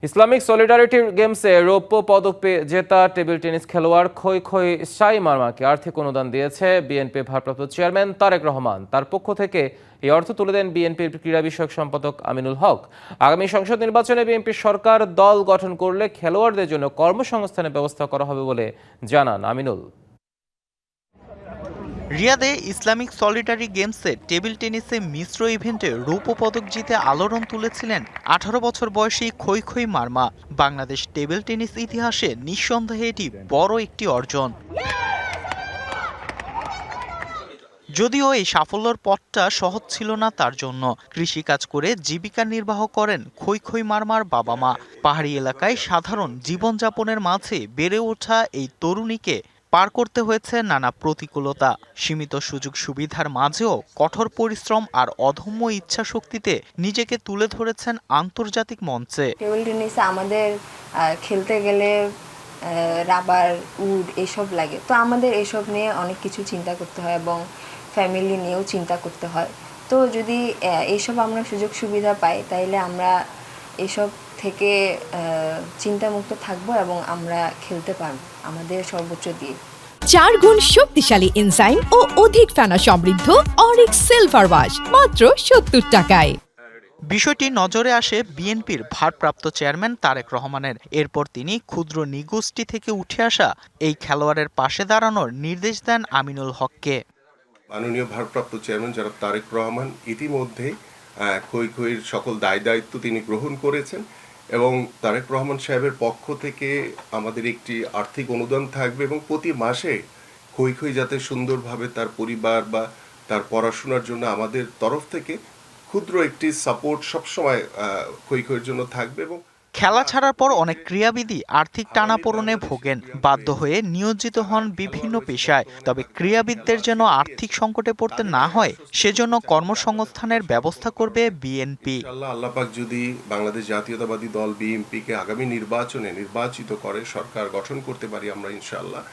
Islamic solidarity গেমসে রৌপ্য পদক পেয়ে জেতা টেবিল টেনিস খেলোয়াড় খই খই শাই মারমাকে আর্থিক অনুদান দিয়েছে বিএনপি ভারপ্রাপ্ত চেয়ারম্যান তারেক রহমান। তার পক্ষ থেকে এই অর্থ তুলে দেন বিএনপির ক্রীড়া বিষয়ক সম্পাদক আমিনুল হক। আগামী সংসদ নির্বাচনে বিএনপির সরকার দল গঠন করলে খেলোয়াড়দের জন্য কর্মসংস্থানের ব্যবস্থা করা হবে বলে জানান আমিনুল। রিয়াদে ইসলামিক সলিডারি গেমসে টেবিল টেনিসে মিশ্র ইভেন্টে রৌপ্য পদক জিতে আলোড়ন তুলেছিলেন ১৮ বছর বয়সী খই খই মারমা। বাংলাদেশ টেবিল টেনিস ইতিহাসে নিঃসন্দেহে এটি বড় একটি অর্জন। যদিও এই সাফল্যের পথটা সহজ ছিল না তার জন্য। কৃষিকাজ করে জীবিকা নির্বাহ করেন খই খই মারমার বাবা মা। পাহাড়ি এলাকায় সাধারণ জীবনযাপনের মাঝে বেড়ে ওঠা এই তরুণীকে পার করতে হয়েছে নানা প্রতিকূলতা। সীমিত সুযোগ সুবিধার মাঝেও কঠোর পরিশ্রম আর অদম্য ইচ্ছা শক্তিতে নিজেকে তুলে ধরেছেন আন্তর্জাতিক মঞ্চে। টেবিল টেনিসে আমাদের খেলতে গেলে রাবার উড এসব লাগে, তো আমাদের এসব নিয়ে অনেক কিছু চিন্তা করতে হয় এবং ফ্যামিলি নিয়েও চিন্তা করতে হয়। তো যদি এইসব আমরা সুযোগ সুবিধা পাই তাইলে আমরা এসব থেকে চিন্তামুক্ত থাকবো এবং আমরা খেলতে পারবো আমাদের সর্বোচ্চ দিয়ে। 4 গুণ শক্তিশালী এনজাইম ও অধিক ফেনা সমৃদ্ধ অরিক সিলভার ওয়াশ মাত্র ৭০ টাকায়। বিষয়টি নজরে আসে বিএনপির ভারপ্রাপ্ত চেয়ারম্যান তারেক রহমানের। এরপর তিনি ক্ষুদ্র নিগোষ্ঠী থেকে উঠে আসা এই খেলোয়াড়ের পাশে দাঁড়ানোর নির্দেশ দেন আমিনুল হককে। মাননীয় ভারপ্রাপ্ত চেয়ারম্যান যারা তারেক রহমান ইতিমধ্যে খই খইয়ের সকল দায় দায়িত্ব তিনি গ্রহণ করেছেন এবং তারেক রহমান সাহেবের পক্ষ থেকে আমাদের একটি আর্থিক অনুদান থাকবে এবং প্রতি মাসে খই খই যাতে সুন্দরভাবে তার পরিবার বা তার পড়াশোনার জন্য আমাদের তরফ থেকে ক্ষুদ্র একটি সাপোর্ট সবসময় খই খইয়ের জন্য থাকবে। এবং খেলা ছাড়ার পর অনেক ক্রীড়াবিদই আর্থিক টানাপোড়েনে ভোগেন, বাধ্য হয়ে নিয়োজিত হন বিভিন্ন পেশায়। তবে ক্রীড়াবিদদের যেন আর্থিক সংকটে পড়তে না হয় সেজন্য কর্মসংস্থানের ব্যবস্থা করবে বিএনপি। আল্লাহ পাক যদি বাংলাদেশ জাতীয়তাবাদী দল বিএনপিকে আগামী নির্বাচনে নির্বাচিত করে সরকার গঠন করতে পারি আমরা ইনশাআল্লাহ,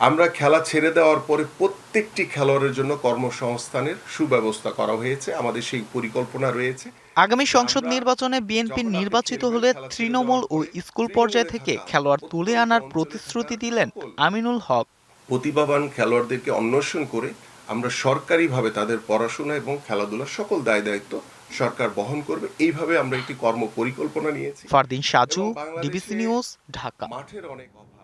আমরা খেলা ছেড়ে দেওয়ার পরে প্রত্যেকটি খেলোয়াড়ের জন্য কর্মসংস্থানের সুব্যবস্থা করা হয়েছে, আমাদের সেই পরিকল্পনা রয়েছে। আগামী সংসদ নির্বাচনে বিএনপি নির্বাচিত হলে তৃণমূল ও স্কুল পর্যায় থেকে খেলোয়াড় তুলে আনার প্রতিশ্রুতি দিলেন আমিনুল হক। প্রতিভাবান খেলোয়াড়দেরকে অন্বেষণ করে আমরা সরকারিভাবে তাদের পড়াশোনা এবং খেলাধুলার সকল দায় দায়িত্ব সরকার বহন করবে, এইভাবে আমরা একটি কর্ম পরিকল্পনা নিয়েছি। Fardin Saju, DBC news, Dhaka. মাঠের অনেক অভাব।